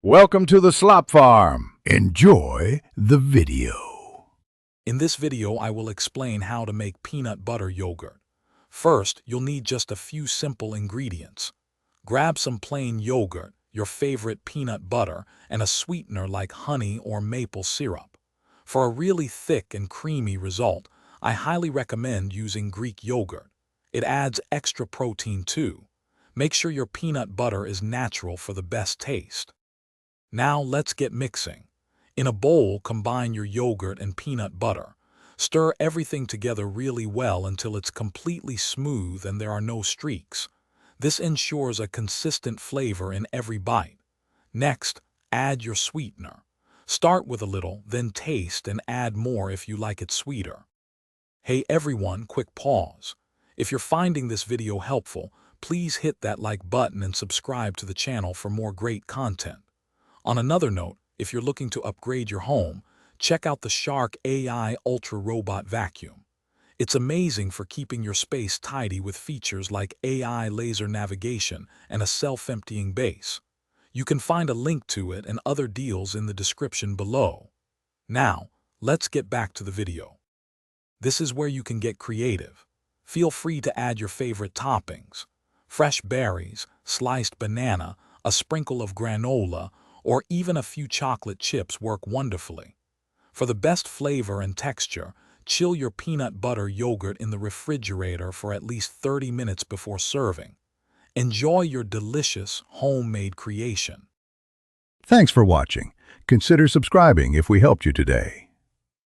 Welcome to the Slop Farm. Enjoy the video. In this video, I will explain how to make peanut butter yogurt. First, you'll need just a few simple ingredients. Grab some plain yogurt, your favorite peanut butter, and a sweetener like honey or maple syrup. For a really thick and creamy result, I highly recommend using Greek yogurt. It adds extra protein too. Make sure your peanut butter is natural for the best taste. Now let's get mixing. In a bowl, combine your yogurt and peanut butter. Stir everything together really well until it's completely smooth and there are no streaks. This ensures a consistent flavor in every bite. Next, add your sweetener. Start with a little, then taste and add more if you like it sweeter. Hey everyone, quick pause. If you're finding this video helpful, please hit that like button and subscribe to the channel for more great content. On another note, if you're looking to upgrade your home, check out the Shark AI Ultra Robot Vacuum. It's amazing for keeping your space tidy with features like AI laser navigation and a self-emptying base. You can find a link to it and other deals in the description below. Now, let's get back to the video. This is where you can get creative. Feel free to add your favorite toppings. Fresh berries, sliced banana, a sprinkle of granola, or even a few chocolate chips work wonderfully. For the best flavor and texture, chill your peanut butter yogurt in the refrigerator for at least 30 minutes before serving. Enjoy your delicious homemade creation. Thanks for watching. Consider subscribing if we helped you today.